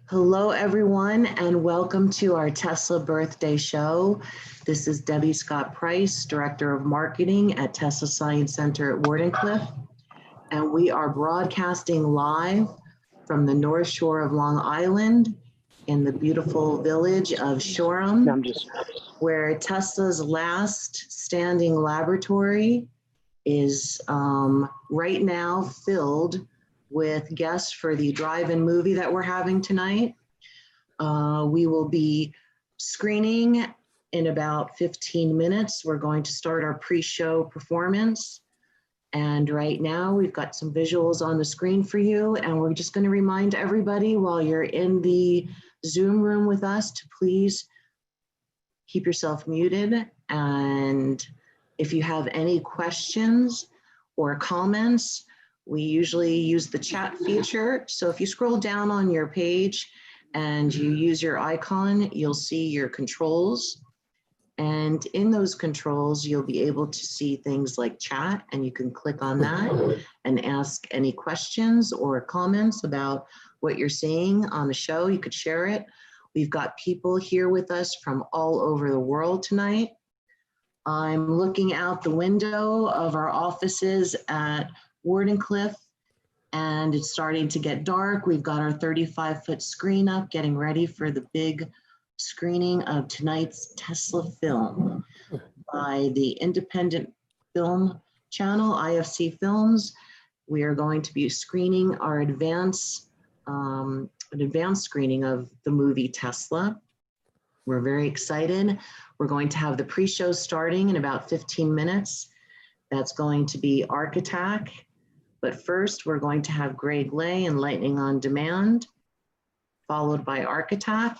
Hello, everyone, and welcome to our Tesla birthday show. This is Debbie Scott Price, Director of Marketing at Tesla Science Center at Wardenclyffe, and we are broadcasting live from the North Shore of Long Island in the beautiful village of Shoreham, where Tesla's last standing laboratory is right now filled with guests for the drive-in movie that we're having tonight. We will be screening in about 15 minutes. We're going to start our pre-show performance. And right now we've got some visuals on the screen for you. And we're just gonna remind everybody while you're in the Zoom room with us to please keep yourself muted. And if you have any questions or comments, we usually use the chat feature. So if you scroll down on your page and you use your icon, you'll see your controls. And in those controls, you'll be able to see things like chat, and you can click on that and ask any questions or comments about what you're seeing on the show. You could share it. We've got people here with us from all over the world tonight. I'm looking out the window of our offices at Wardenclyffe, and it's starting to get dark. We've got our 35-foot screen up, getting ready for the big screening of tonight's Tesla film by the independent film channel, IFC Films. We are going to be screening our an advanced screening of the movie Tesla. We're very excited. We're going to have the pre-show starting in about 15 minutes. That's going to be ArcAttack. But first, we're going to have Greg Leyh and Lightning on Demand, followed by ArcAttack.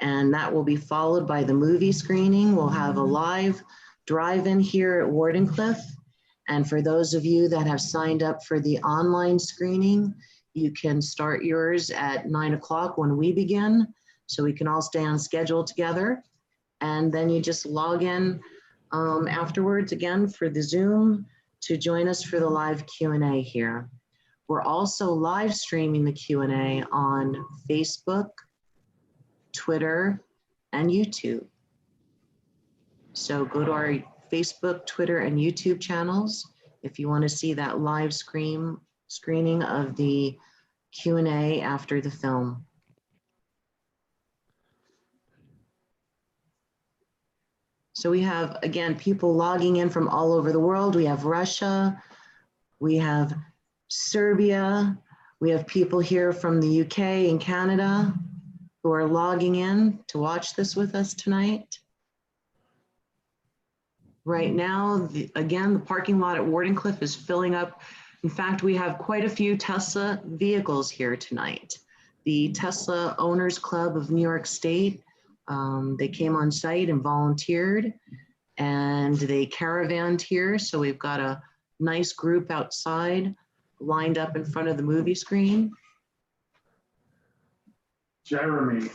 And that will be followed by the movie screening. We'll have a live drive-in here at Wardenclyffe. And for those of you that have signed up for the online screening, you can start yours at 9 o'clock when we begin, so we can all stay on schedule together. And then you just log in afterwards again for the Zoom to join us for the live Q&A here. We're also live streaming the Q&A on Facebook, Twitter, and YouTube. So go to our Facebook, Twitter, and YouTube channels if you want to see that live screening of the Q&A after the film. So we have, again, people logging in from all over the world. We have Russia, we have Serbia, we have people here from the UK and Canada who are logging in to watch this with us tonight. Right now, again, the parking lot at Wardenclyffe is filling up. In fact, we have quite a few Tesla vehicles here tonight. The Tesla Owners Club of New York State, they came on site and volunteered, and they caravanned here. So we've got a nice group outside lined up in front of the movie screen. Jeremy.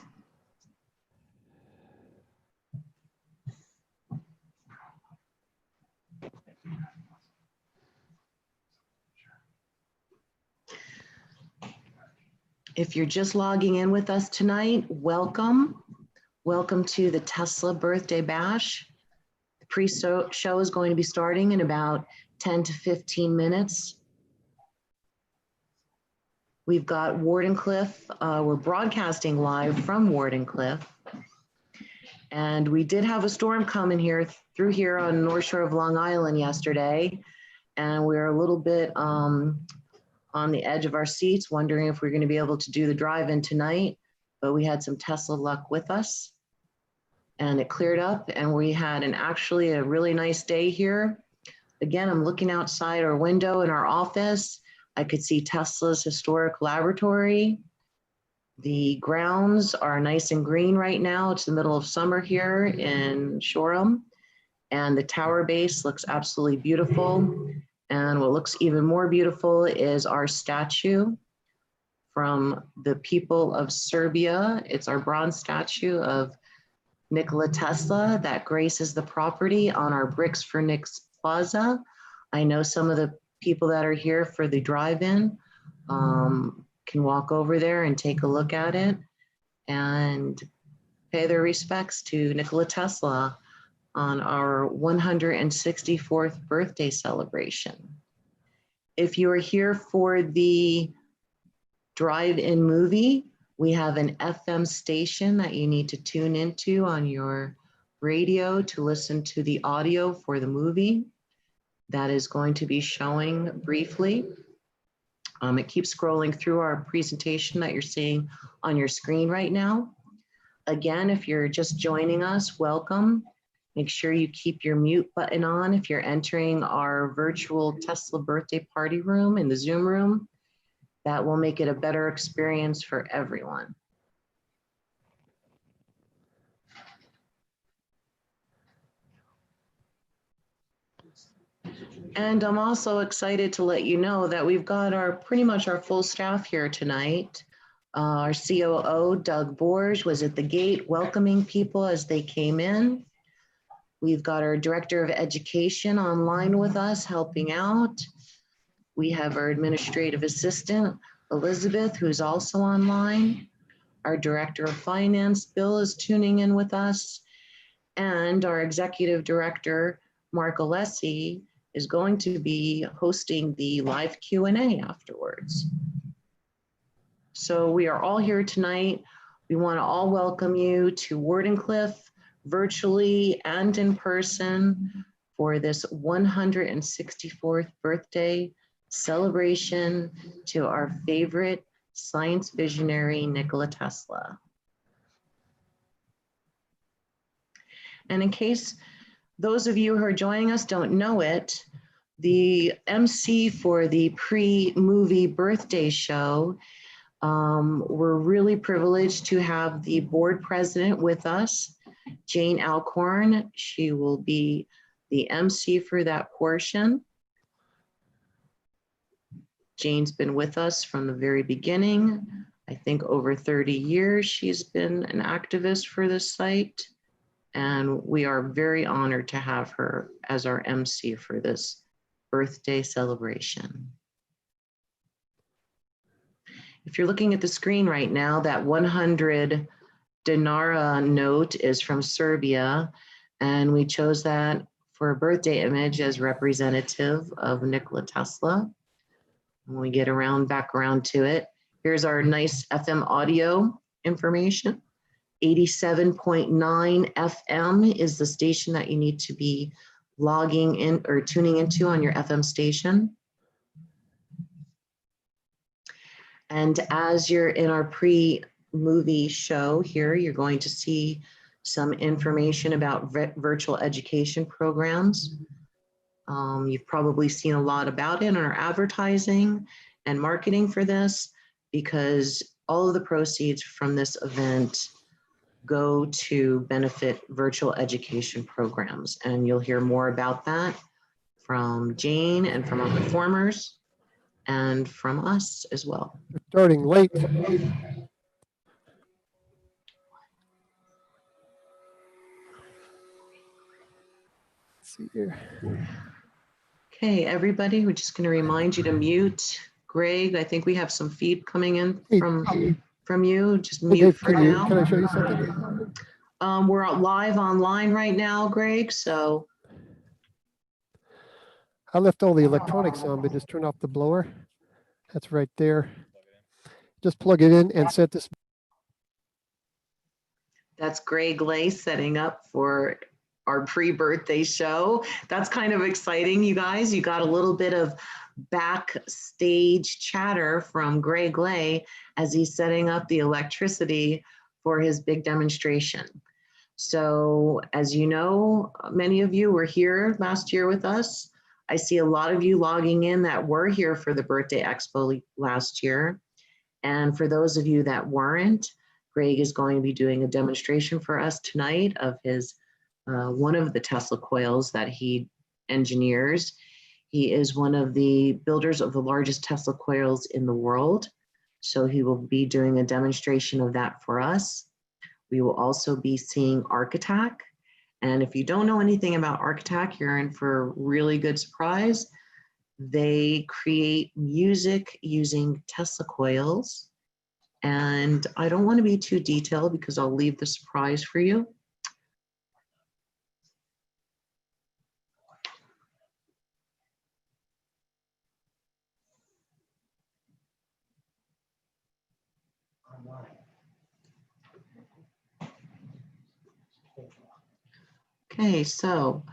If you're just logging in with us tonight, welcome. Welcome to the Tesla Birthday Bash. The pre-show is going to be starting in about 10 to 15 minutes. We've got Wardenclyffe. We're broadcasting live from Wardenclyffe. And we did have a storm coming through here on North Shore of Long Island yesterday. And we were a little bit on the edge of our seats, wondering if we're going to be able to do the drive-in tonight. But we had some Tesla luck with us, and it cleared up, and we had actually a really nice day here. Again, I'm looking outside our window in our office. I could see Tesla's historic laboratory. The grounds are nice and green right now. It's the middle of summer here in Shoreham, and the tower base looks absolutely beautiful. And what looks even more beautiful is our statue from the people of Serbia. It's our bronze statue of Nikola Tesla that graces the property on our Bricks for Nicks Plaza. I know some of the people that are here for the drive-in can walk over there and take a look at it and pay their respects to Nikola Tesla on our 164th birthday celebration. If you are here for the drive-in movie, we have an FM station that you need to tune into on your radio to listen to the audio for the movie. That is going to be showing briefly. It keeps scrolling through our presentation that you're seeing on your screen right now. Again, if you're just joining us, welcome. Make sure you keep your mute button on if you're entering our virtual Tesla birthday party room in the Zoom room. That will make it a better experience for everyone. And I'm also excited to let you know that we've got pretty much our full staff here tonight. Our COO, Doug Borge, was at the gate welcoming people as they came in. We've got our Director of Education online with us, helping out. We have our Administrative Assistant, Elizabeth, who's also online. Our Director of Finance, Bill, is tuning in with us. And our Executive Director, Mark Alessi, is going to be hosting the live Q&A afterwards. So we are all here tonight. We want to all welcome you to Wardenclyffe, virtually and in person, for this 164th birthday celebration to our favorite science visionary, Nikola Tesla. And in case those of you who are joining us don't know it, the MC for the pre-movie birthday show, we're really privileged to have the board president with us, Jane Alcorn. She will be the MC for that portion. Jane's been with us from the very beginning. I think over 30 years she's been an activist for this site. And we are very honored to have her as our MC for this birthday celebration. If you're looking at the screen right now, that 100 dinara note is from Serbia, and we chose that for a birthday image as representative of Nikola Tesla. When we get back around to it, here's our nice FM audio information. 87.9 FM is the station that you need to be logging in or tuning into on your FM station. And as you're in our pre-movie show here, you're going to see some information about virtual education programs. You've probably seen a lot about it in our advertising and marketing for this, because all of the proceeds from this event go to benefit virtual education programs. And you'll hear more about that from Jane and from our performers and from us as well. We're starting late. Let's see here. Okay, everybody, we're just going to remind you to mute. Greg, I think we have some feed coming in from you. Just mute Dave, for now. Can I show you something? We're live online right now, Greg, so. I left all the electronics on, but just turn off the blower. That's right there. Just plug it in and set this. That's Greg Leyh setting up for our pre-birthday show. That's kind of exciting, you guys. You got a little bit of backstage chatter from Greg Leyh as he's setting up the electricity for his big demonstration. So as you know, many of you were here last year with us. I see a lot of you logging in that were here for the birthday expo last year. And for those of you that weren't, Greg is going to be doing a demonstration for us tonight of his one of the Tesla coils that he engineers. He is one of the builders of the largest Tesla coils in the world. So he will be doing a demonstration of that for us. We will also be seeing ArcAttack. And if you don't know anything about ArcAttack, you're in for a really good surprise. They create music using Tesla coils. And I don't want to be too detailed because I'll leave the surprise for you. Okay, so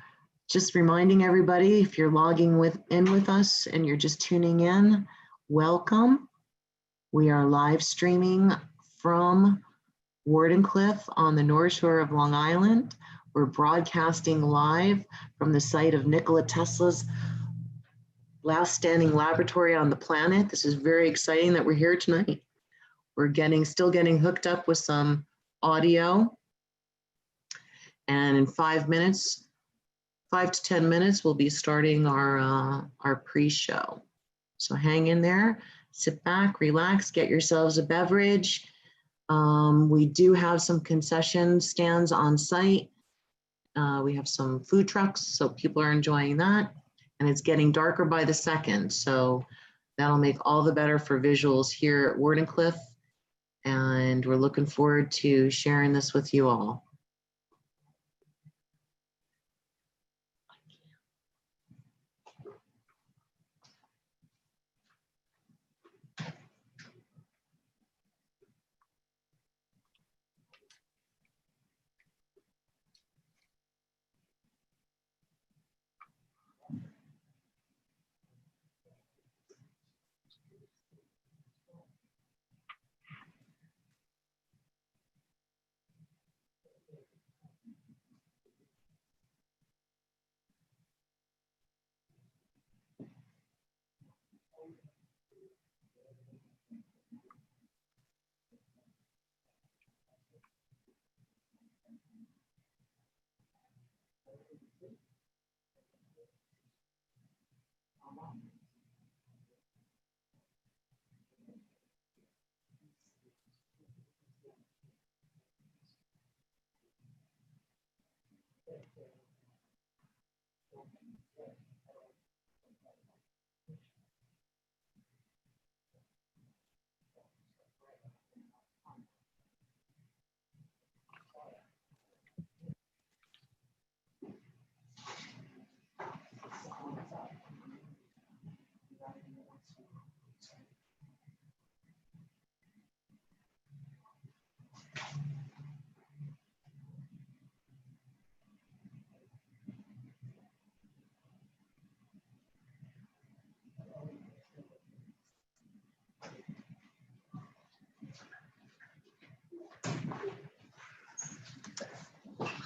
just reminding everybody, if you're logging in with us and you're just tuning in, welcome. We are live streaming from Wardenclyffe on the North Shore of Long Island. We're broadcasting live from the site of Nikola Tesla's last standing laboratory on the planet. This is very exciting that we're here tonight. We're still getting hooked up with some audio. And in 5 minutes, 5 to 10 minutes, we'll be starting our pre-show. So hang in there, sit back, relax, get yourselves a beverage. We do have some concession stands on site. We have some food trucks, so people are enjoying that. And it's getting darker by the second, so that'll make all the better for visuals here at Wardenclyffe. And we're looking forward to sharing this with you all.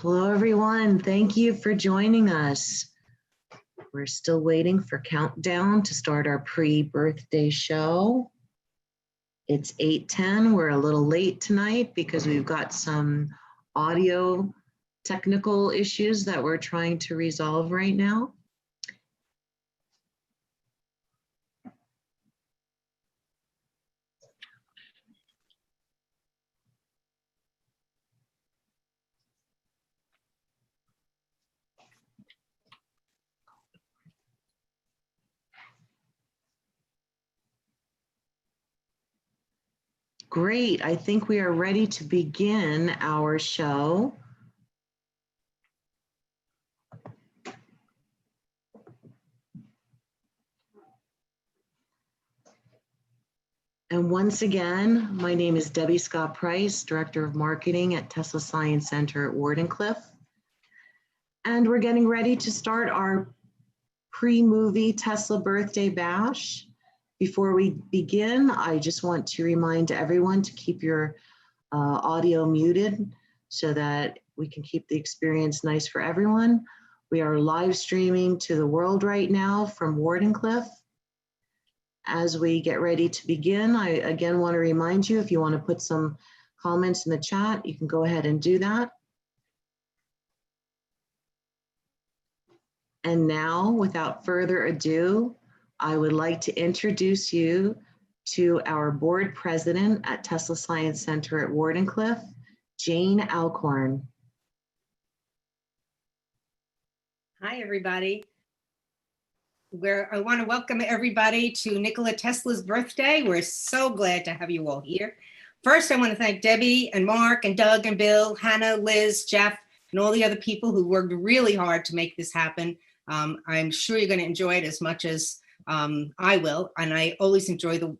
Hello, everyone. Thank you for joining us. We're still waiting for countdown to start our pre-birthday show. It's 8:10. We're a little late tonight because we've got some audio technical issues that we're trying to resolve right now. Great. I think we are ready to begin our show. And once again, my name is Debbie Scott Price, Director of Marketing at Tesla Science Center at Wardenclyffe. And we're getting ready to start our pre-movie Tesla Birthday Bash. Before we begin, I just want to remind everyone to keep your audio muted so that we can keep the experience nice for everyone. We are live streaming to the world right now from Wardenclyffe. As we get ready to begin, I again want to remind you, if you want to put some comments in the chat, you can go ahead and do that. And now, without further ado, I would like to introduce you to our board president at Tesla Science Center at Wardenclyffe, Jane Alcorn. Hi, everybody. I want to welcome everybody to Nikola Tesla's birthday. We're so glad to have you all here. First, I want to thank Debbie and Mark and Doug and Bill, Hannah, Liz, Jeff, and all the other people who worked really hard to make this happen. I'm sure you're going to enjoy it as much as I will. And I always enjoy the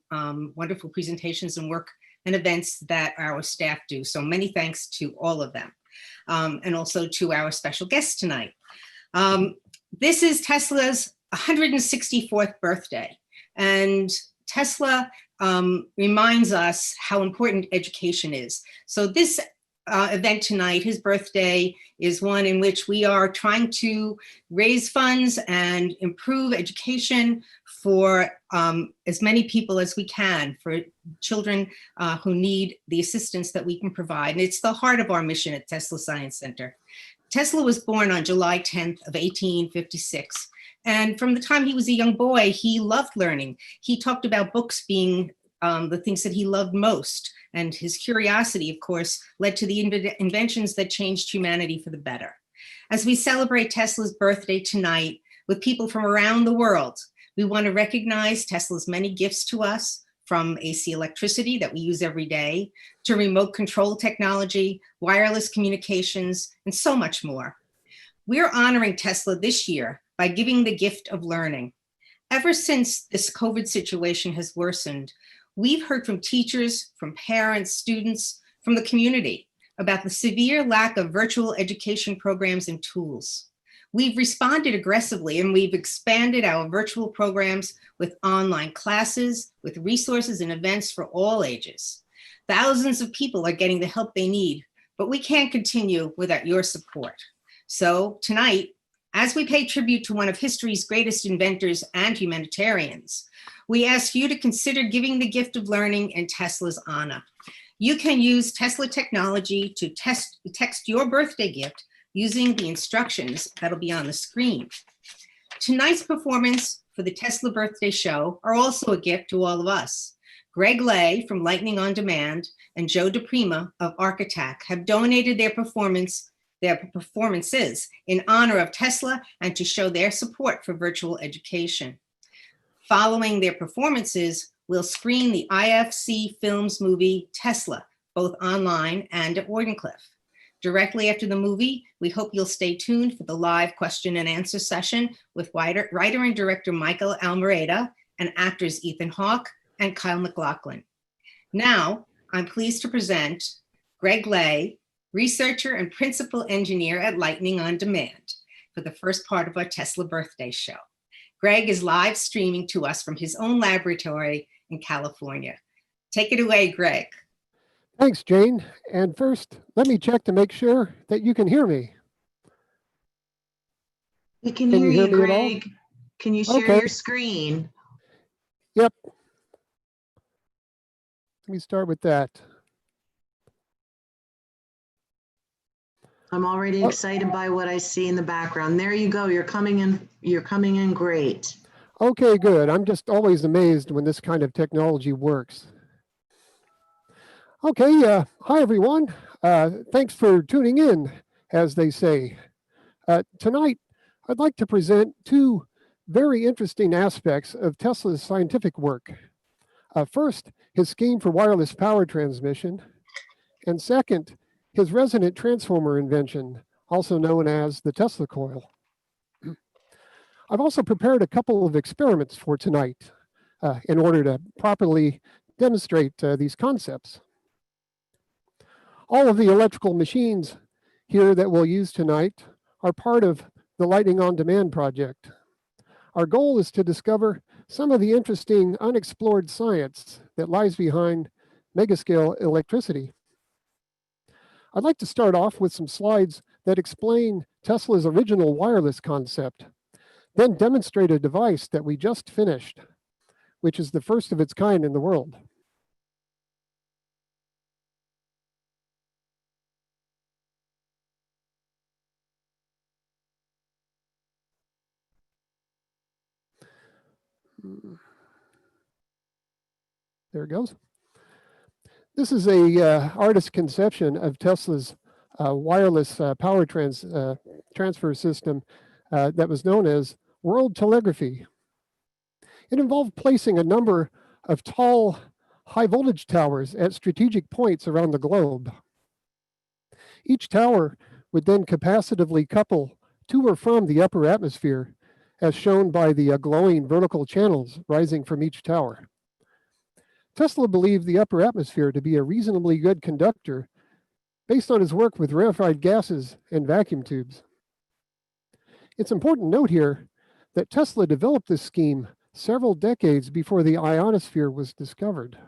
wonderful presentations and work and events that our staff do. So many thanks to all of them. And also to our special guest tonight. This is Tesla's 164th birthday. And Tesla reminds us how important education is. So this event tonight, his birthday, is one in which we are trying to raise funds and improve education for as many people as we can, for children who need the assistance that we can provide. And it's the heart of our mission at Tesla Science Center. Tesla was born on July 10th of 1856. And from the time he was a young boy, he loved learning. He talked about books being the things that he loved most. And his curiosity, of course, led to the inventions that changed humanity for the better. As we celebrate Tesla's birthday tonight with people from around the world, we want to recognize Tesla's many gifts to us, from AC electricity that we use every day, to remote control technology, wireless communications, and so much more. We're honoring Tesla this year by giving the gift of learning. Ever since this COVID situation has worsened, we've heard from teachers, from parents, students, from the community about the severe lack of virtual education programs and tools. We've responded aggressively, and we've expanded our virtual programs with online classes, with resources and events for all ages. Thousands of people are getting the help they need, but we can't continue without your support. So tonight, as we pay tribute to one of history's greatest inventors and humanitarians, we ask you to consider giving the gift of learning in Tesla's honor. You can use Tesla technology to text your birthday gift using the instructions that'll be on the screen. Tonight's performance for the Tesla birthday show are also a gift to all of us. Greg Leyh from Lightning on Demand and Joe DePrima of ArcAttack have donated their performances in honor of Tesla and to show their support for virtual education. Following their performances, we'll screen the IFC Films movie Tesla, both online and at Wardenclyffe. Directly after the movie, we hope you'll stay tuned for the live question and answer session with writer and director Michael Almereyda and actors Ethan Hawke and Kyle MacLachlan. Now, I'm pleased to present Greg Leyh, researcher and principal engineer at Lightning on Demand, for the first part of our Tesla birthday show. Greg is live streaming to us from his own laboratory in California. Take it away, Greg. Thanks, Jane. And first, let me check to make sure that you can hear me. We can hear you, me Greg. Can you share your screen? Yep. Let me start with that. I'm already excited by what I see in the background. There you go. You're coming in. You're coming in great. Okay, good. I'm just always amazed when this kind of technology works. Okay, hi everyone. Thanks for tuning in, as they say. Tonight, I'd like to present two very interesting aspects of Tesla's scientific work. First, his scheme for wireless power transmission, and second, his resonant transformer invention, also known as the Tesla Coil. I've also prepared a couple of experiments for tonight in order to properly demonstrate these concepts. All of the electrical machines here that we'll use tonight are part of the Lightning on Demand project. Our goal is to discover some of the interesting unexplored science that lies behind megascale electricity. I'd like to start off with some slides that explain Tesla's original wireless concept, then demonstrate a device that we just finished, which is the first of its kind in the world. There it goes. This is a artist's conception of Tesla's wireless power transfer system that was known as world telegraphy. It involved placing a number of tall, high voltage towers at strategic points around the globe. Each tower would then capacitively couple to or from the upper atmosphere, as shown by the glowing vertical channels rising from each tower. Tesla believed the upper atmosphere to be a reasonably good conductor based on his work with rarefied gases and vacuum tubes. It's important to note here that Tesla developed this scheme several decades before the ionosphere was discovered.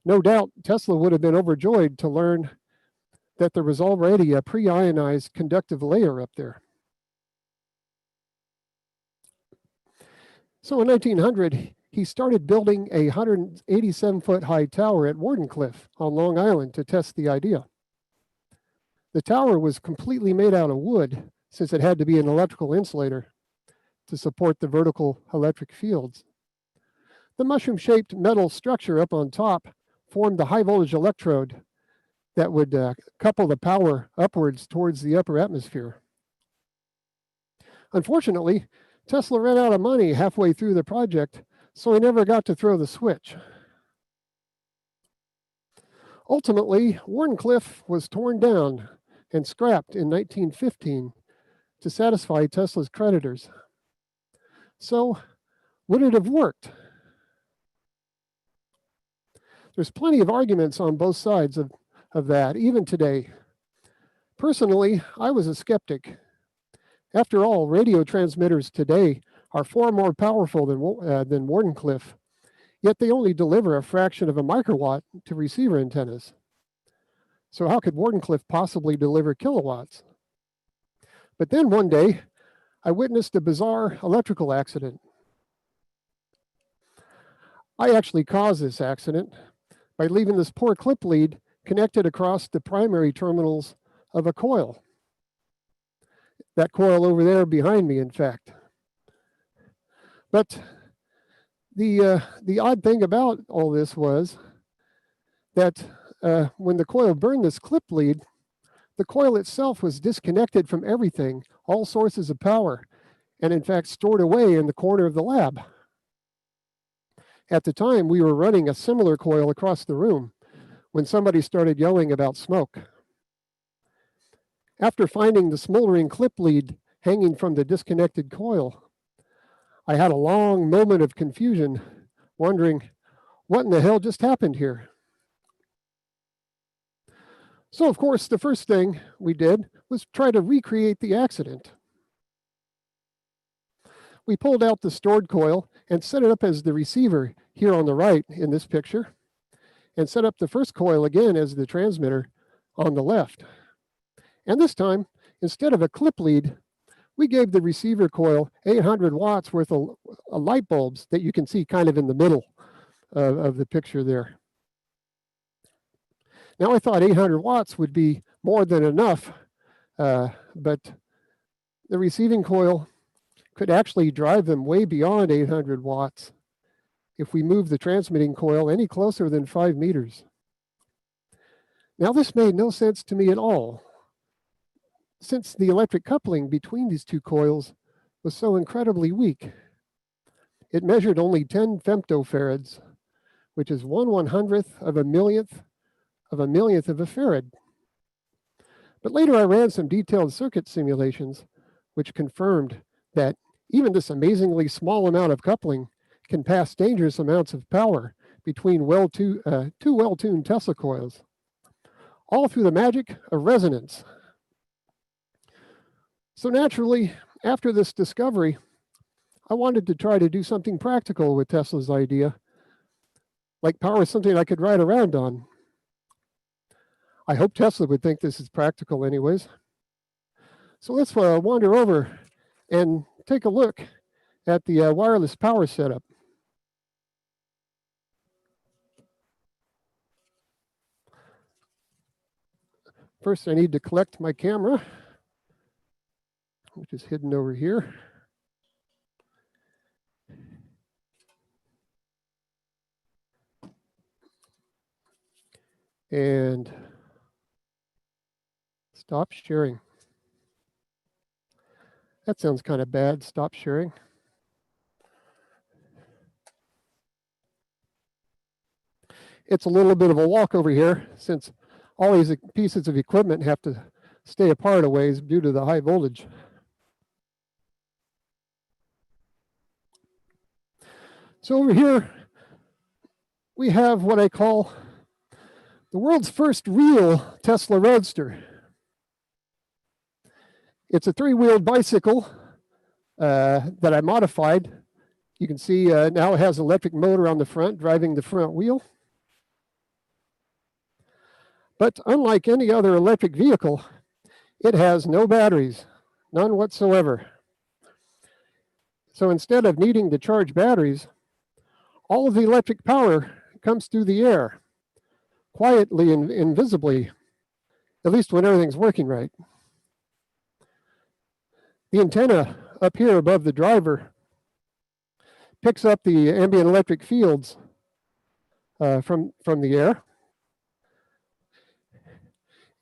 No doubt, Tesla would have been overjoyed to learn that there was already a pre-ionized conductive layer up there. So in 1900, he started building a 187-foot high tower at Wardenclyffe on Long Island to test the idea. The tower was completely made out of wood, since it had to be an electrical insulator to support the vertical electric fields. The mushroom-shaped metal structure up on top formed the high-voltage electrode that would couple the power upwards towards the upper atmosphere. Unfortunately, Tesla ran out of money halfway through the project, so he never got to throw the switch. Ultimately, Wardenclyffe was torn down and scrapped in 1915 to satisfy Tesla's creditors. So, would it have worked? There's plenty of arguments on both sides of that, even today. Personally, I was a skeptic. After all, radio transmitters today are far more powerful than Wardenclyffe, yet they only deliver a fraction of a microwatt to receiver antennas. So how could Wardenclyffe possibly deliver kilowatts? But then one day, I witnessed a bizarre electrical accident. I actually caused this accident by leaving this poor clip lead connected across the primary terminals of a coil. That coil over there behind me, in fact. But the odd thing about all this was that when the coil burned this clip lead, the coil itself was disconnected from everything, all sources of power, and in fact stored away in the corner of the lab. At the time, we were running a similar coil across the room when somebody started yelling about smoke. After finding the smoldering clip lead hanging from the disconnected coil, I had a long moment of confusion, wondering what in the hell just happened here. So, of course, the first thing we did was try to recreate the accident. We pulled out the stored coil and set it up as the receiver here on the right in this picture, and set up the first coil again as the transmitter on the left. And this time, instead of a clip lead, we gave the receiver coil 800 watts worth of light bulbs that you can see kind of in the middle of the picture there. Now, I thought 800 watts would be more than enough, but the receiving coil could actually drive them way beyond 800 watts if we move the transmitting coil any closer than 5 meters. Now, this made no sense to me at all, since the electric coupling between these two coils was so incredibly weak. It measured only 10 femtofarads, which is 1/100th of a millionth of a farad. But later I ran some detailed circuit simulations, which confirmed that even this amazingly small amount of coupling can pass dangerous amounts of power between two well-tuned Tesla coils, all through the magic of resonance. So naturally, after this discovery, I wanted to try to do something practical with Tesla's idea, like power something I could ride around on. I hope Tesla would think this is practical anyways. So let's wander over and take a look at the wireless power setup. First, I need to collect my camera, which is hidden over here. And stop sharing. That sounds kind of bad, stop sharing. it's a little bit of a walk over here since all these pieces of equipment have to stay apart a ways due to the high voltage. So over here, we have what I call the world's first real Tesla Roadster. It's a 3-wheeled bicycle that I modified. You can see now it has an electric motor on the front, driving the front wheel. But unlike any other electric vehicle, it has no batteries, none whatsoever. So instead of needing to charge batteries, all of the electric power comes through the air, quietly and invisibly, at least when everything's working right. The antenna up here above the driver picks up the ambient electric fields from the air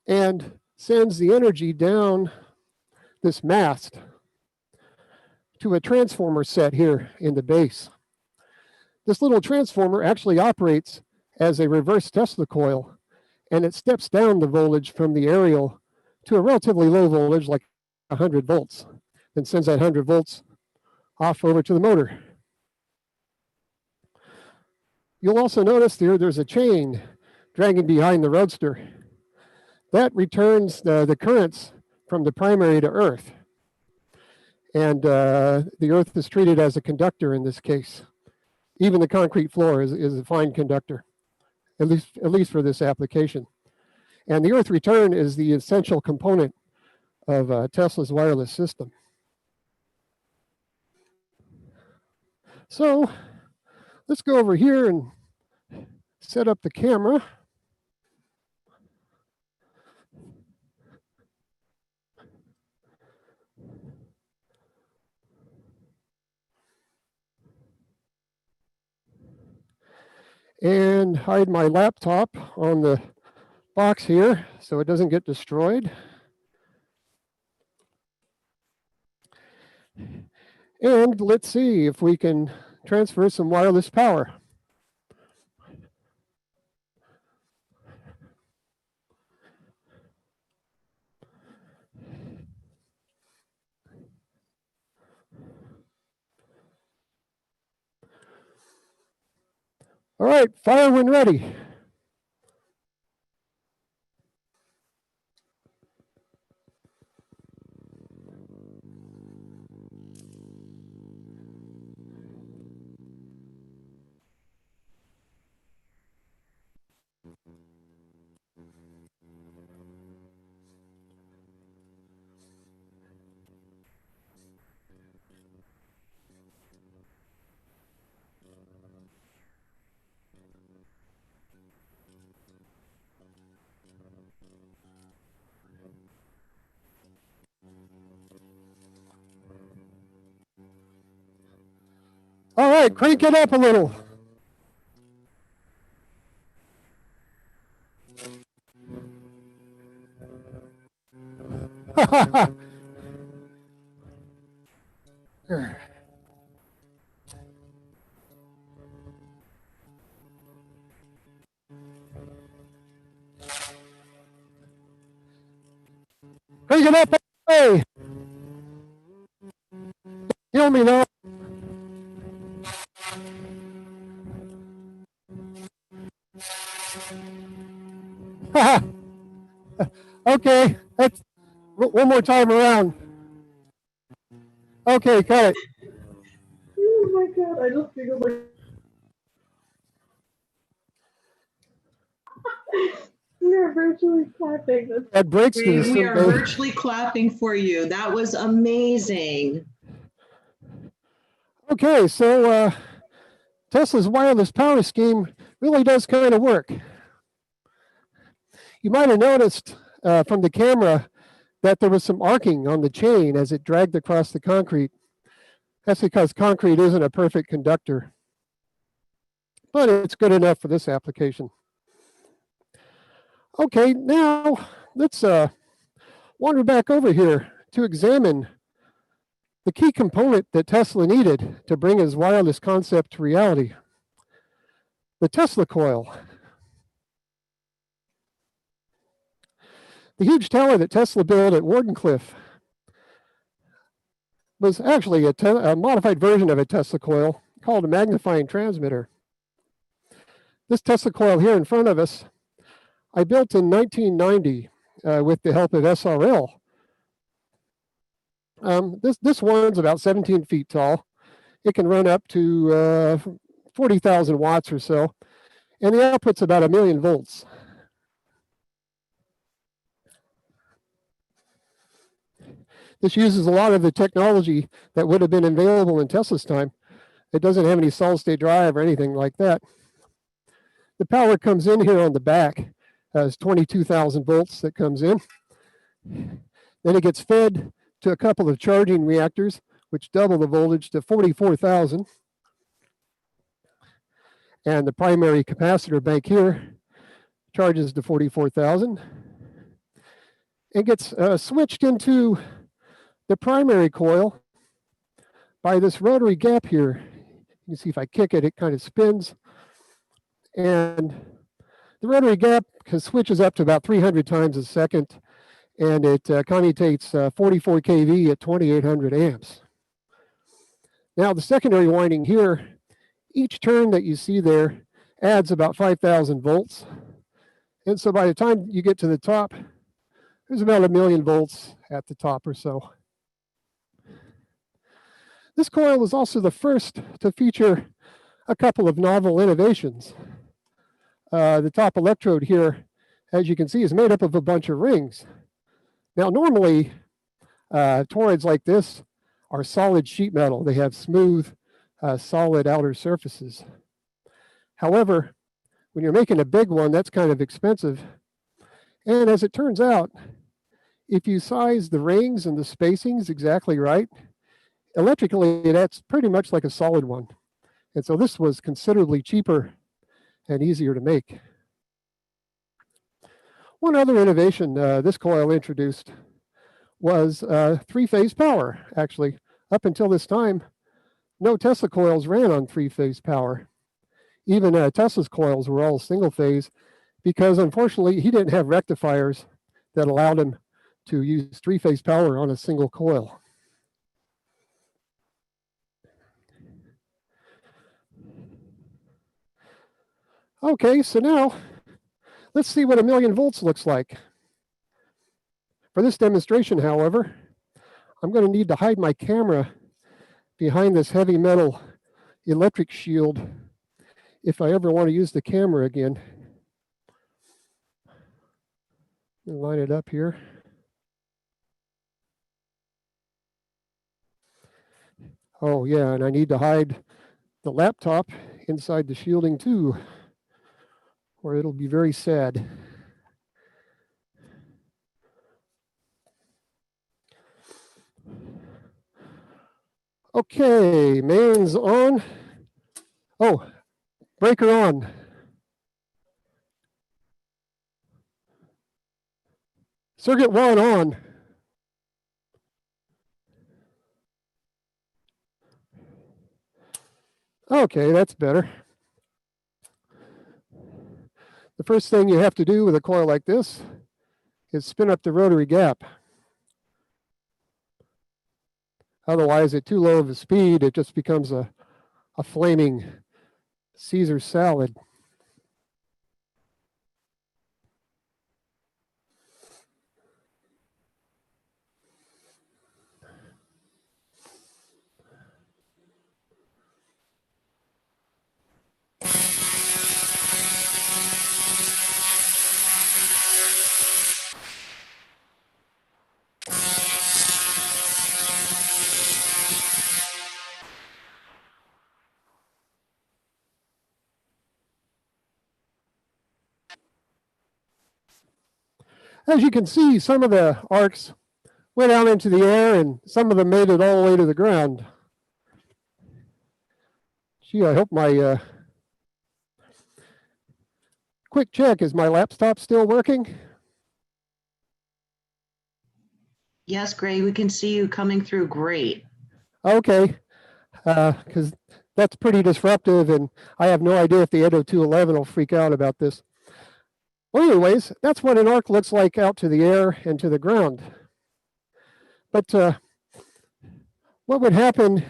and sends the energy down this mast to a transformer set here in the base. This little transformer actually operates as a reverse Tesla coil, and it steps down the voltage from the aerial to a relatively low voltage, like 100 volts, then sends that 100 volts off over to the motor. You'll also notice there's a chain dragging behind the Roadster. That returns the currents from the primary to earth. And the earth is treated as a conductor in this case. Even the concrete floor is a fine conductor, at least for this application. And the earth return is the essential component of Tesla's wireless system. So let's go over here and set up the camera. And hide my laptop on the box here so it doesn't get destroyed. And let's see if we can transfer some wireless power. All right, fire when ready. All right, crank it up a little. Crank it up. Hey. Kill me though. Okay, that's one more time around. Okay, cut it. Oh my God, I just feel like we are virtually clapping. That breaks me. We are virtually clapping for you. That was amazing. Okay, so Tesla's wireless power scheme really does kind of work. You might have noticed from the camera that there was some arcing on the chain as it dragged across the concrete. That's because concrete isn't a perfect conductor, but it's good enough for this application. Okay, now let's wander back over here to examine the key component that Tesla needed to bring his wireless concept to reality, the Tesla Coil. The huge tower that Tesla built at Wardenclyffe was actually a modified version of a Tesla coil called a Magnifying Transmitter. This Tesla coil here in front of us, I built in 1990 with the help of SRL. This one's about 17 feet tall. It can run up to 40,000 watts or so, and the output's about 1 million volts. This uses a lot of the technology that would have been available in Tesla's time. It doesn't have any solid-state drive or anything like that. The power comes in here on the back as 22,000 volts that comes in. Then it gets fed to a couple of charging reactors, which double the voltage to 44,000. And the primary capacitor bank here charges to 44,000. It gets switched into the primary coil by this rotary gap here. You can see if I kick it, it kind of spins. And the rotary gap switches up to about 300 times a second, and it commutates 44 kV at 2800 amps. Now the secondary winding here, each turn that you see there adds about 5,000 volts. And so by the time you get to the top, there's about 1 million volts at the top or so. This coil was also the first to feature a couple of novel innovations. The top electrode here, as you can see, is made up of a bunch of rings. Now, normally, toroids like this are solid sheet metal. They have smooth, solid outer surfaces. However, when you're making a big one, that's kind of expensive. And as it turns out, if you size the rings and the spacings exactly right, electrically, that's pretty much like a solid one. And so this was considerably cheaper and easier to make. One other innovation this coil introduced was three-phase power, actually. Up until this time, no Tesla coils ran on three-phase power. Even Tesla's coils were all single-phase because, unfortunately, he didn't have rectifiers that allowed him to use three-phase power on a single coil. Okay, so now let's see what 1 million volts looks like. For this demonstration, however, I'm going to need to hide my camera behind this heavy metal electric shield if I ever want to use the camera again. Line it up here. Oh yeah, and I need to hide the laptop inside the shielding too, or it'll be very sad. Okay, mains on. Oh, breaker on. Circuit 1 on. Okay, that's better. The first thing you have to do with a coil like this is spin up the rotary gap. Otherwise, at too low of a speed, it just becomes a flaming Caesar salad. As you can see, some of the arcs went out into the air and some of them made it all the way to the ground. Gee, I hope my quick check, is my laptop still working? Yes, Greg, we can see you coming through great. Okay, because that's pretty disruptive and I have no idea if the 802.11 will freak out about this. Well, anyways, that's what an arc looks like out to the air and to the ground. But what would happen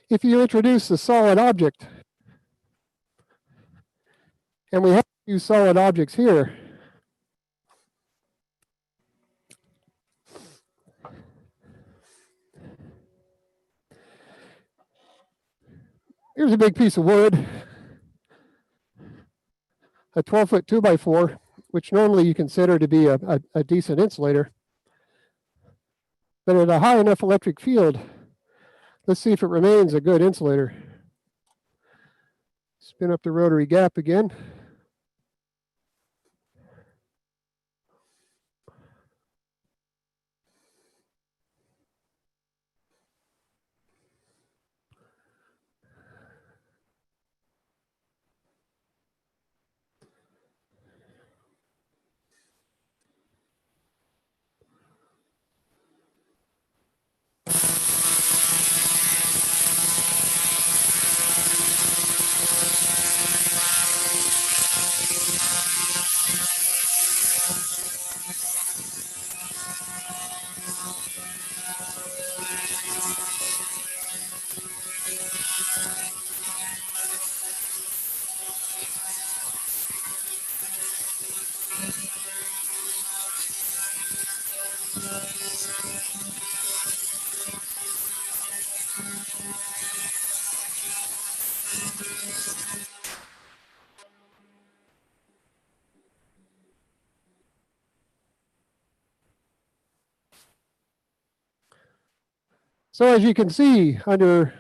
if you introduce a solid object? And we have a few solid objects here. Here's a big piece of wood, a 12-foot 2x4, which normally you consider to be a decent insulator. But at a high enough electric field, let's see if it remains a good insulator. Spin up the rotary gap again. So as you can see, under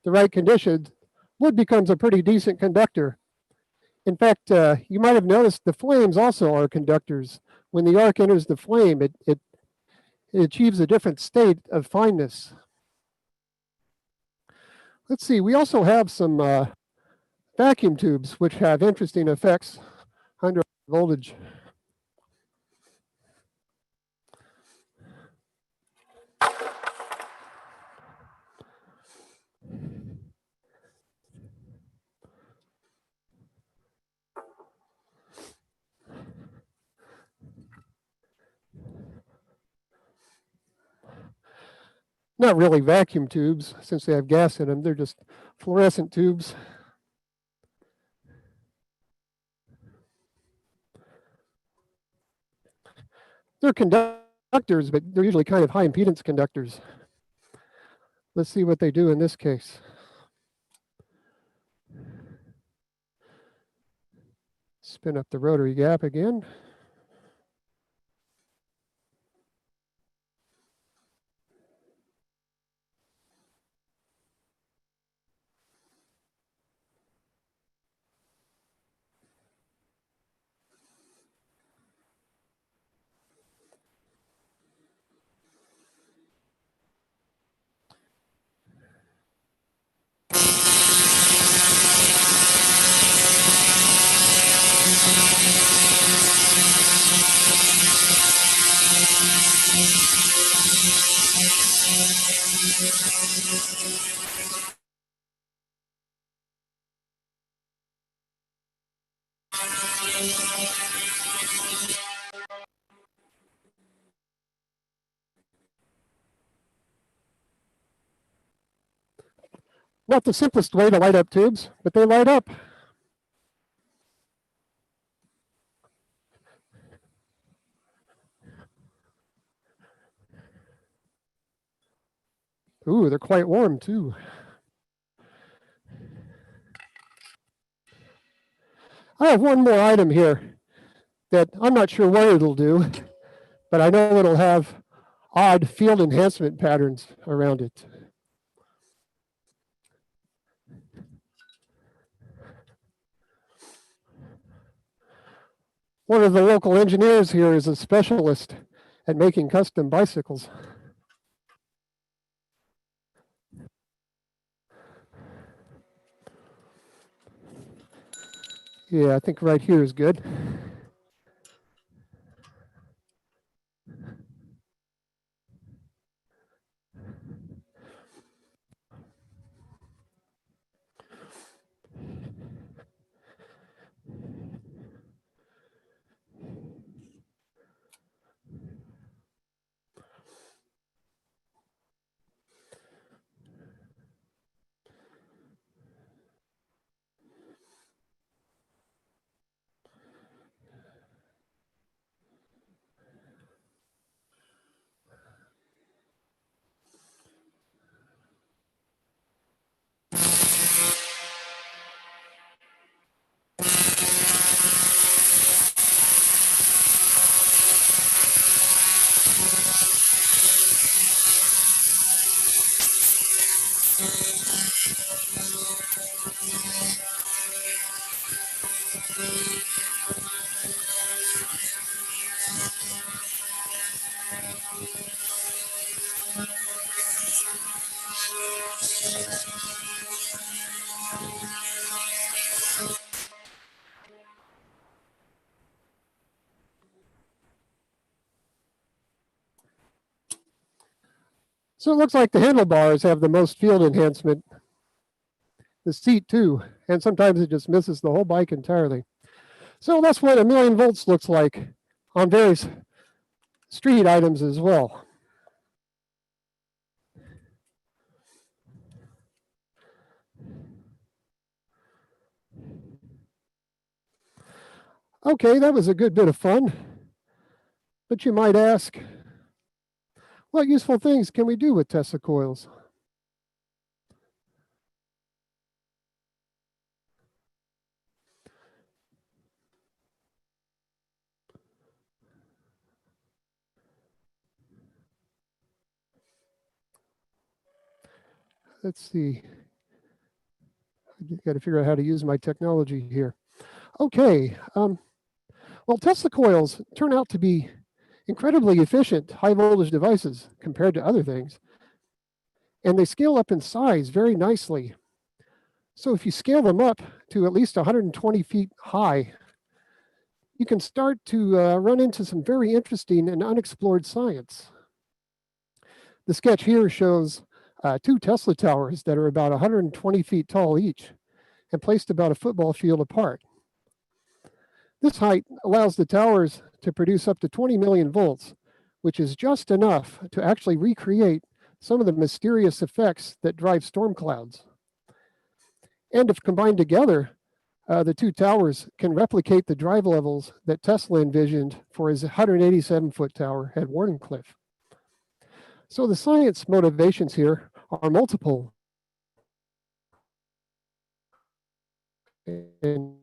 the right conditions, wood becomes a pretty decent conductor. In fact, you might have noticed the flames also are conductors. When the arc enters the flame, it achieves a different state of fineness. Let's see, we also have some vacuum tubes, which have interesting effects under voltage. Not really vacuum tubes, since they have gas in them. They're just fluorescent tubes. They're conductors, but they're usually kind of high impedance conductors. Let's see what they do in this case. Spin up the rotary gap again. Not the simplest way to light up tubes, but they light up. Ooh, they're quite warm too. I have one more item here that I'm not sure what it'll do, but I know it'll have odd field enhancement patterns around it. One of the local engineers here is a specialist at making custom bicycles. Yeah, I think right here is good. So it looks like the handlebars have the most field enhancement. The seat too, and sometimes it just misses the whole bike entirely. So that's what 1,000,000 volts looks like on various street items as well. Okay, that was a good bit of fun. But you might ask, what useful things can we do with Tesla coils? Let's see. I got to figure out how to use my technology here. Okay. Well, Tesla coils turn out to be incredibly efficient high voltage devices compared to other things. And they scale up in size very nicely. So if you scale them up to at least 120 feet high, you can start to run into some very interesting and unexplored science. The sketch here shows 2 Tesla towers that are about 120 feet tall each and placed about a football field apart. This height allows the towers to produce up to 20 million volts, which is just enough to actually recreate some of the mysterious effects that drive storm clouds. And if combined together, the 2 towers can replicate the drive levels that Tesla envisioned for his 187-foot tower at Wardenclyffe. So the science motivations here are multiple. And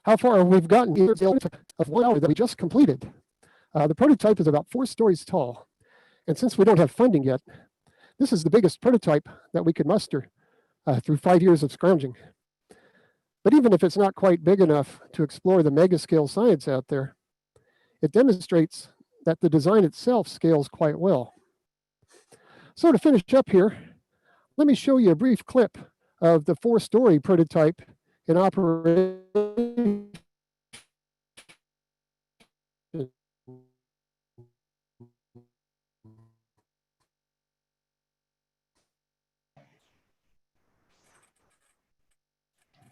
how far we've gotten here of 1 hour that we just completed. The prototype is about 4 stories tall. And since we don't have funding yet, this is the biggest prototype that we could muster through 5 years of scrounging. But even if it's not quite big enough to explore the mega scale science out there, it demonstrates that the design itself scales quite well. So to finish up here, let me show you a brief clip of the 4-story prototype in operation.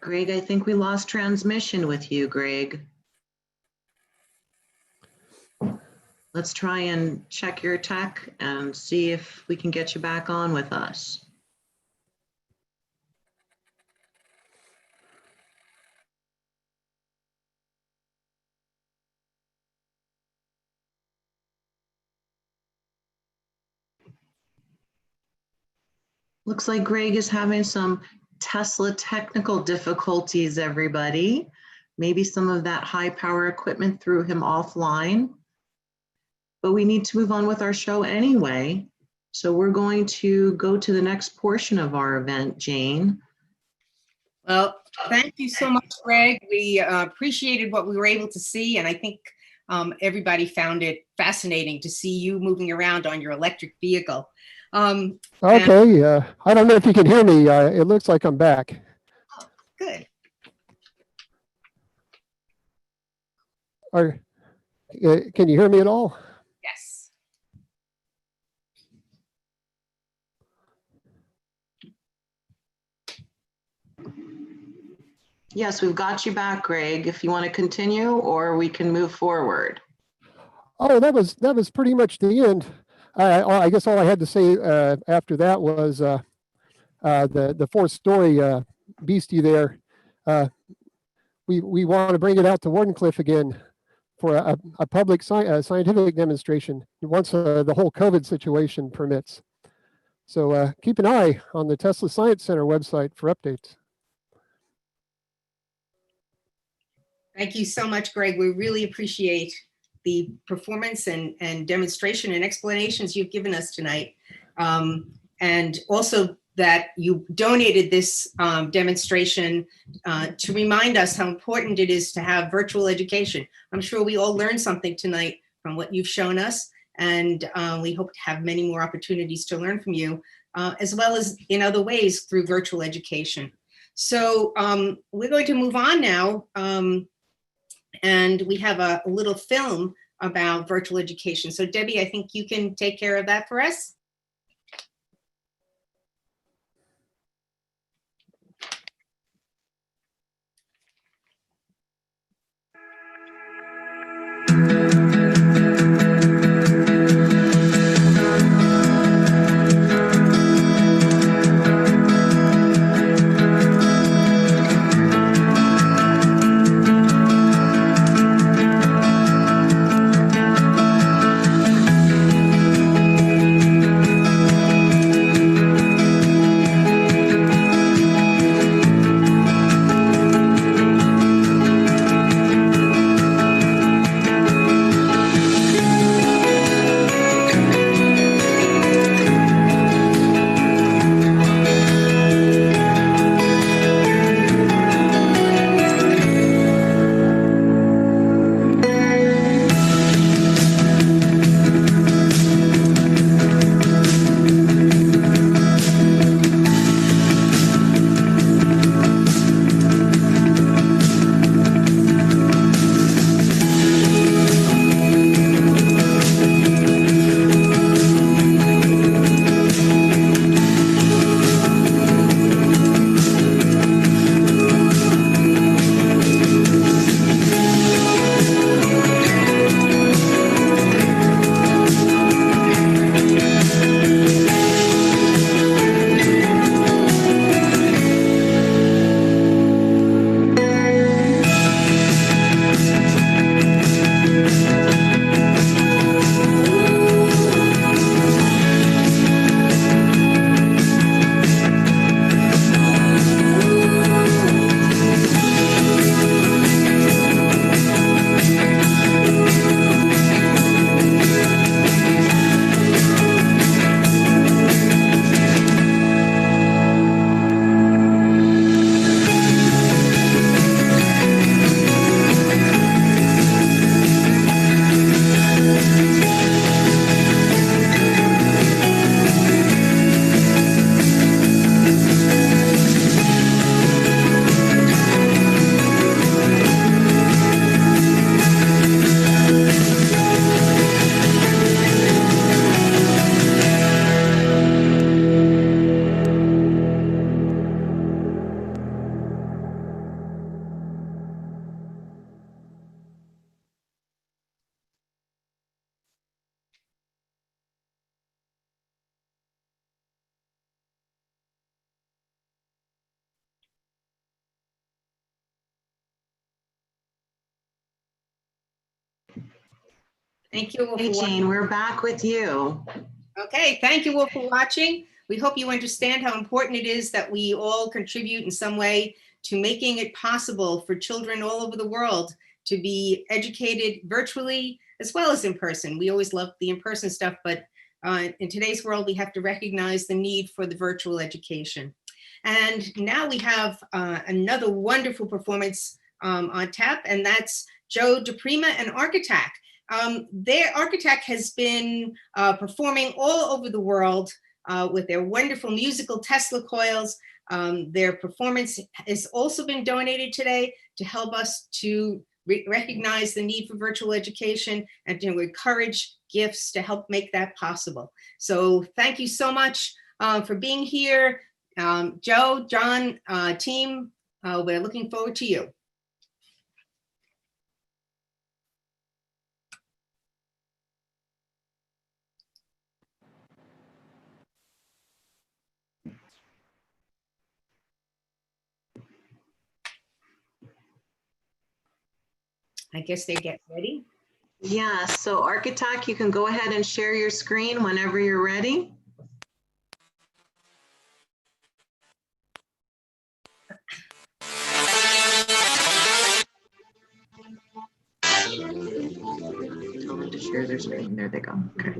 Greg, I think we lost transmission with you, Greg. Let's try and check your tech and see if we can get you back on with us. Looks like Greg is having some Tesla technical difficulties, everybody. Maybe some of that high power equipment threw him offline. But we need to move on with our show anyway. So we're going to go to the next portion of our event, Jane. Well, thank you so much, Greg. We appreciated what we were able to see, and I think everybody found it fascinating to see you moving around on your electric vehicle. Okay, I don't know if you can hear me. It looks like I'm back. Oh, good. Can you hear me at all? Yes. Yes, we've got you back, Greg, if you want to continue, or we can move forward. Oh, that was pretty much the end. I guess all I had to say after that was the 4-story beastie there. We want to bring it out to Wardenclyffe again for a public scientific demonstration once the whole COVID situation permits. So keep an eye on the Tesla Science Center website for updates. Thank you so much, Greg. We really appreciate the performance and demonstration and explanations you've given us tonight. And also that you donated this demonstration to remind us how important it is to have virtual education. I'm sure we all learned something tonight from what you've shown us, and we hope to have many more opportunities to learn from you, as well as in other ways through virtual education. So we're going to move on now, and we have a little film about virtual education. So Debbie, I think you can take care of that for us. Thank you all Hey, for watching. Jane, we're back with you. Okay, thank you all for watching. We hope you understand how important it is that we all contribute in some way to making it possible for children all over the world to be educated virtually as well as in person. We always love the in-person stuff, but in today's world, we have to recognize the need for the virtual education. And now we have another wonderful performance on tap, and that's Joe DePrima and ArcAttack. Their ArcAttack has been performing all over the world with their wonderful musical Tesla Coils. Their performance has also been donated today to help us to recognize the need for virtual education and to encourage gifts to help make that possible. So thank you so much for being here. Joe, John, team, we're looking forward to you. I guess they get ready. Yeah, so ArcAttack, you can go ahead and share your screen whenever you're ready. Tell them to share their screen. There they go. Okay.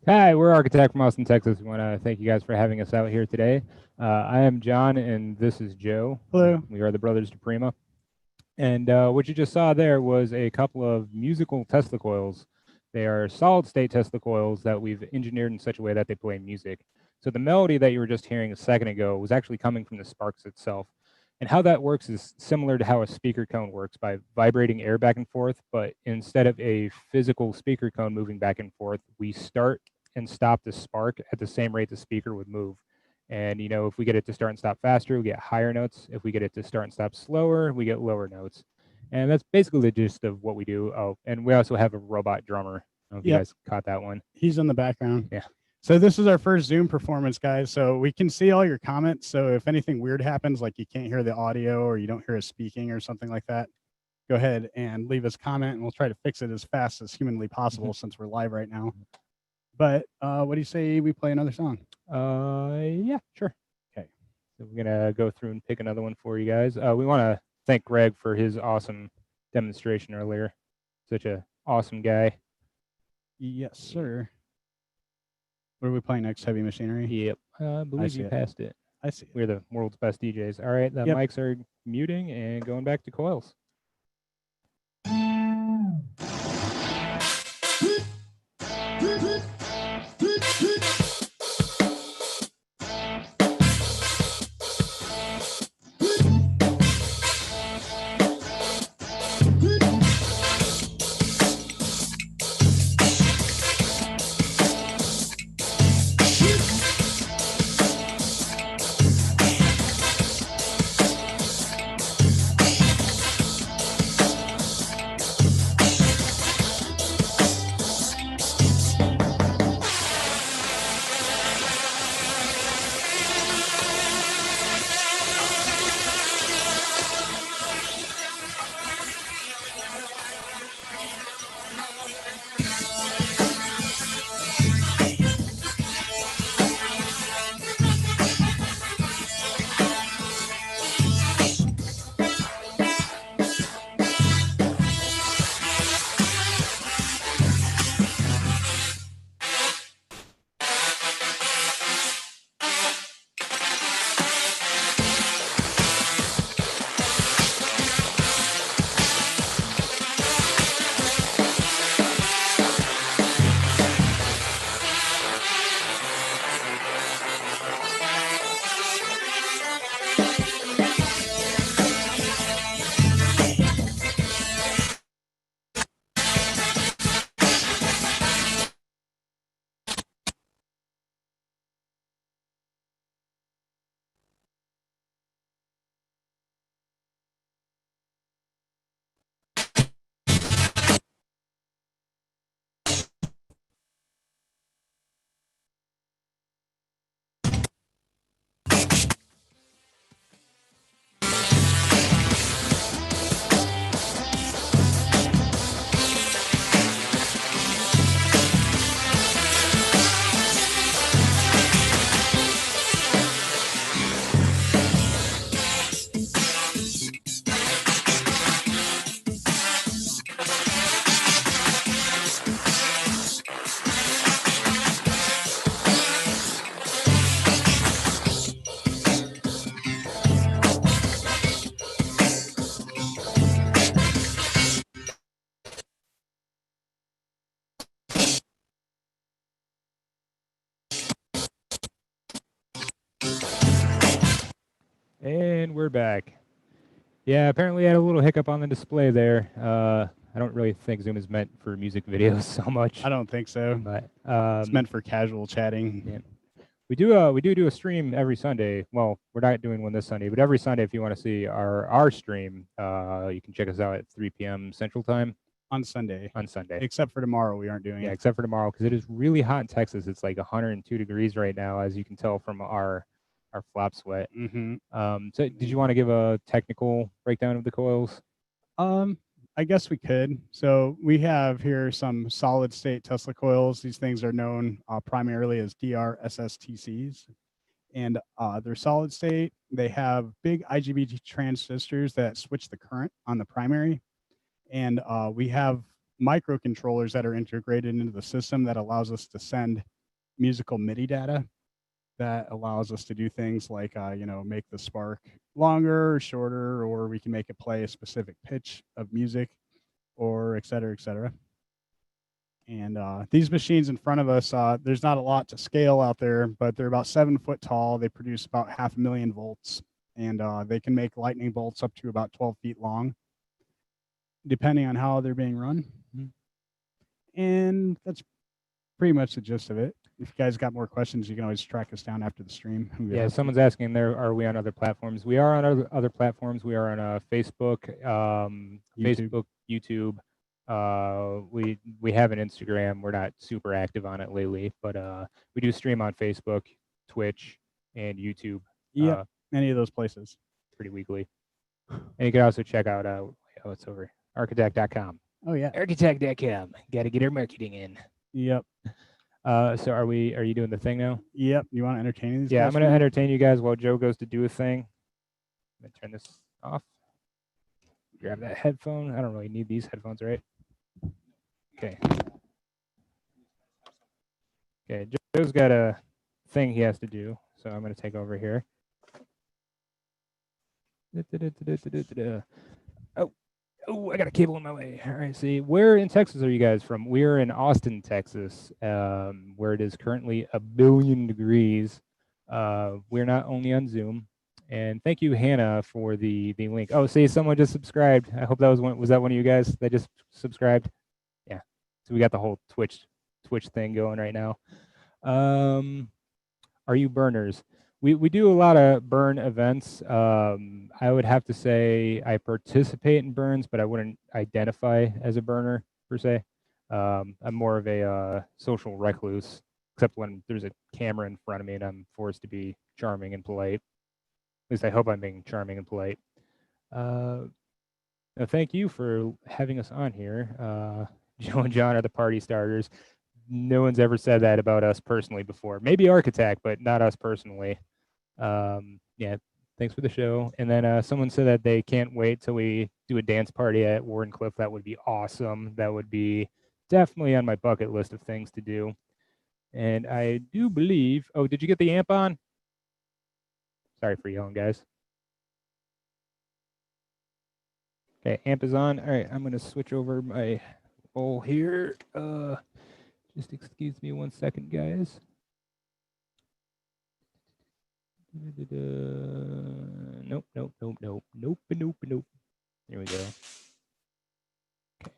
Hi, we're ArcAttack from Austin, Texas. We want to thank you guys for having us out here today. I am John, and this is Joe. Hello. We are the Brothers DePrima. And what you just saw there was a couple of musical Tesla coils. They are solid-state Tesla coils that we've engineered in such a way that they play music. So the melody that you were just hearing a second ago was actually coming from the sparks itself. And how that works is similar to how a speaker cone works by vibrating air back and forth, but instead of a physical speaker cone moving back and forth, we start and stop the spark at the same rate the speaker would move. And, you know, if we get it to start and stop faster, we get higher notes. If we get it to start and stop slower, we get lower notes. And that's basically the gist of what we do. Oh, and we also have a robot drummer. I don't know if you guys caught that one. He's in the background. Yeah. So this is our first Zoom performance, guys. So we can see all your comments. So if anything weird happens, like you can't hear the audio or you don't hear us speaking or something like that, go ahead and leave us a comment and we'll try to fix it as fast as humanly possible since we're live right now. But what do you say we play another song? Yeah, sure. Okay. So we're gonna go through and pick another one for you guys. We want to thank Greg for his awesome demonstration earlier. Such a awesome guy. Yes, sir. What are we playing next? Heavy Machinery? Yep. I believe you passed it. I see it. We're the world's best DJs. All right, the mics are muting and going back to Coils. we're back. Yeah, apparently I had a little hiccup on the display there. I don't really think Zoom is meant for music videos so much. I don't think so. But It's meant for casual chatting. yeah. We do a stream every Sunday. Well, we're not doing one this Sunday, but every Sunday, if you want to see our stream, you can check us out at 3 p.m. Central Time On Sunday. on Sunday. Except for tomorrow, we aren't doing Yeah, it. except for tomorrow, because it is really hot in Texas. It's like 102 degrees right now, as you can tell from our flop sweat. Mm-hmm. So did you want to give a technical breakdown of the coils? I guess we could. So we have here some solid state Tesla coils. These things are known primarily as DRSSTCs. And they're solid state. They have big IGBT transistors that switch the current on the primary. And we have microcontrollers that are integrated into the system that allows us to send musical MIDI data that allows us to do things like, make the spark longer or shorter, or we can make it play a specific pitch of music, or et cetera, et cetera. And these machines in front of us, there's not a lot to scale out there, but they're about 7 foot tall. They produce about 500,000 volts, and they can make lightning bolts up to about 12 feet long, depending on how they're being run. Mm-hmm. And that's pretty much the gist of it. If you guys got more questions, you can always track us down after the stream. Yeah, someone's asking there, are we on other platforms? We are on other platforms. We are on Facebook, Facebook, YouTube. We have an Instagram. We're not super active on it lately, but we do stream on Facebook, Twitch, and YouTube. Yeah, any of those places. Pretty weekly. And you can also check out it's over ArcAttack.com. Oh yeah, ArcAttack.com. Got to get our marketing in. Yep. So are you doing the thing now? Yep. You want to entertain these? Yeah, guys I'm going to entertain you guys while Joe goes to do a thing. I'm going to turn this off. Grab that headphone. I don't really need these headphones, right? Okay. Okay, Joe's got a thing he has to do, so I'm going to take over here. Oh, I got a cable in my way. All right, see, where in Texas are you guys from? We're in Austin, Texas, where it is currently 1 billion degrees. We're not only on Zoom. And thank you, Hannah, for the link. Oh, see, someone just subscribed. I hope that was that one of you guys that just subscribed? Yeah. So we got the whole Twitch thing going right now. Are you burners? We do a lot of burn events. I would have to say I participate in burns, but I wouldn't identify as a burner per se. I'm more of a social recluse, except when there's a camera in front of me and I'm forced to be charming and polite. At least I hope I'm being charming and polite. Thank you for having us on here. Joe and John are the party starters. No one's ever said that about us personally before. Maybe ArcAttack, but not us personally. Yeah, thanks for the show. And then someone said that they can't wait till we do a dance party at Wardenclyffe. That would be awesome. That would be definitely on my bucket list of things to do. And I do believe, oh, did you get the amp on? Sorry for yelling, guys. Okay, amp is on. All right, I'm going to switch over my bowl here. Just excuse me 1 second, guys. Nope. Here we go. Okay.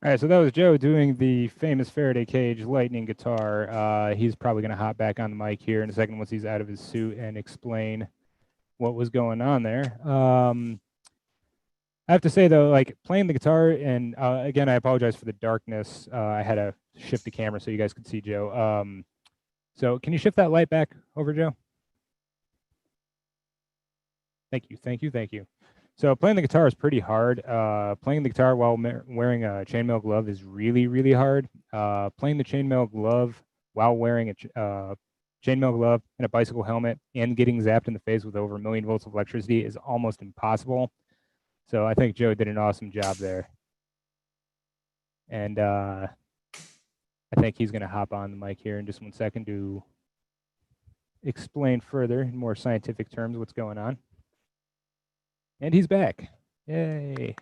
All right, so that was Joe doing the famous Faraday cage lightning guitar. He's probably going to hop back on the mic here in a second once he's out of his suit and explain what was going on there. I have to say though, like playing the guitar, and again, I apologize for the darkness. I had to shift the camera so you guys could see Joe. So can you shift that light back over, Joe? Thank you, thank you, thank you. So playing the guitar is pretty hard. Playing the guitar while wearing a chainmail glove is really, really hard. Playing the chainmail glove while wearing a chainmail glove and a bicycle helmet and getting zapped in the face with over 1 million volts of electricity is almost impossible. So I think Joe did an awesome job there. And I think he's going to hop on the mic here in just 1 second to explain further in more scientific terms what's going on. And he's back. Yay.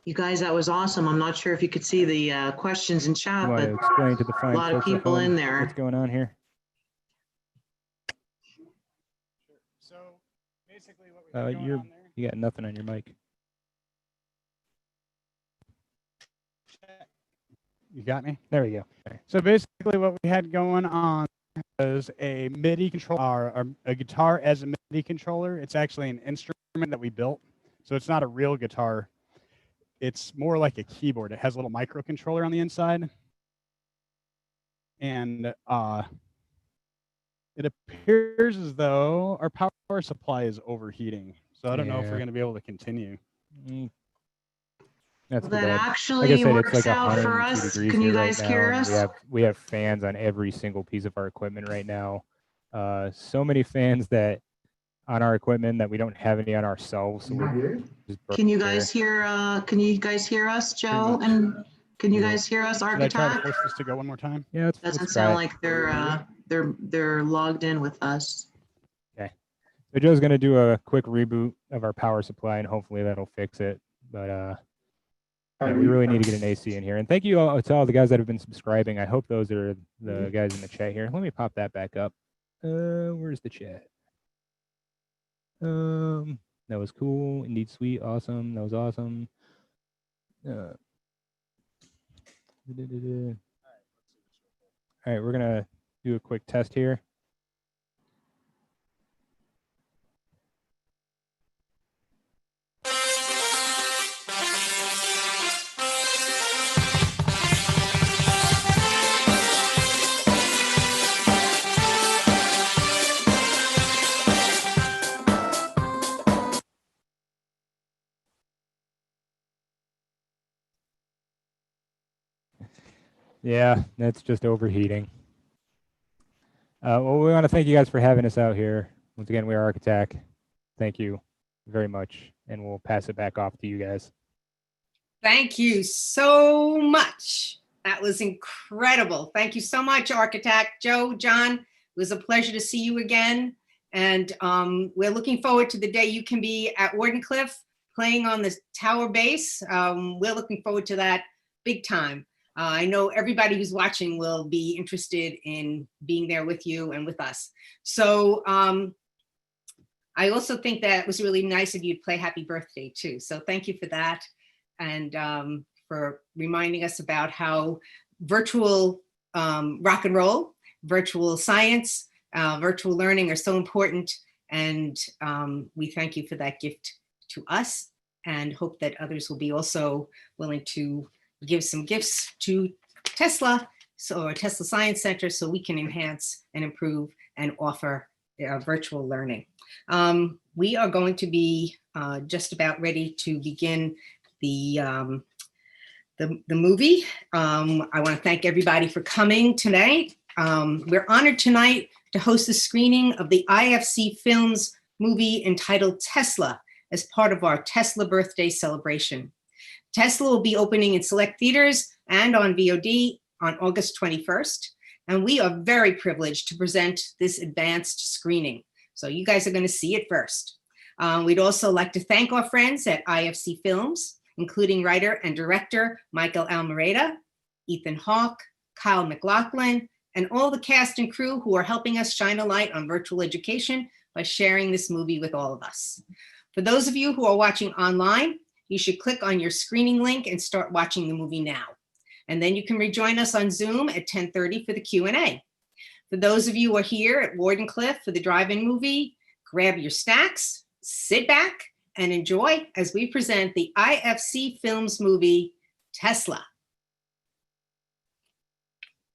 You guys, that was awesome. I'm not sure if you could see the questions in chat, You want to but explain to the fine a lot of folks at people home in there. what's going on here? So basically what we got going on there. You got nothing on your mic. You got me? There we go. So basically what we had going on was a MIDI controller, or a guitar as a MIDI controller. It's actually an instrument that we built. So it's not a real guitar. It's more like a keyboard. It has a little microcontroller on the inside. And it appears as though our power supply is overheating. So I don't know if we're going to be able to continue. That's Well, too that bad. actually Like I said, works it's like out for 102 us. degrees Can you here guys right hear now, and us? we have fans on every single piece of our equipment right now. So many fans that on our equipment that we don't have any on ourselves. So we're just Can you broke guys hear? Can you guys hear us, Joe? much. And can you Yeah. guys hear us, Should I try to ArcAttack? force this to go one more time? there. Yeah, let's Doesn't try sound it. like they're logged in with us. So Joe's going to do a quick reboot of our power supply, and hopefully that'll fix it. But yeah, we really need to get an AC in here. And thank you all to all the guys that have been subscribing. I hope those are the guys in the chat here. Let me pop that back up. Where's the chat? That was cool. Indeed sweet. Awesome. That was awesome. All right, we're going to do a quick test here. Yeah, that's just overheating. Well, we want to thank you guys for having us out here. Once again, we are ArcAttack. Thank you very much, and we'll pass it back off to you guys. Thank you so much. That was incredible. Thank you so much, ArcAttack. Joe, John, it was a pleasure to see you again. And we're looking forward to the day you can be at Wardenclyffe playing on the tower bass. We're looking forward to that big time. I know everybody who's watching will be interested in being there with you and with us. So I also think that it was really nice of you to play Happy Birthday too. So thank you for that. And for reminding us about how virtual rock and roll, virtual science, virtual learning are so important. And we thank you for that gift to us and hope that others will be also willing to give some gifts to Tesla, or Tesla Science Center, so we can enhance and improve and offer virtual learning. We are going to be just about ready to begin the movie. I want to thank everybody for coming tonight. We're honored tonight to host a screening of the IFC Films movie entitled Tesla as part of our Tesla birthday celebration. Tesla will be opening in select theaters and on VOD on August 21st. And we are very privileged to present this advanced screening. So you guys are going to see it first. We'd also like to thank our friends at IFC Films, including writer and director Michael Almereda, Ethan Hawke, Kyle McLaughlin, and all the cast and crew who are helping us shine a light on virtual education by sharing this movie with all of us. For those of you who are watching online, you should click on your screening link and start watching the movie now. And then you can rejoin us on Zoom at 10:30 for the Q&A. For those of you who are here at Wardenclyffe for the drive-in movie, grab your snacks, sit back, and enjoy as we present the IFC Films movie, Tesla.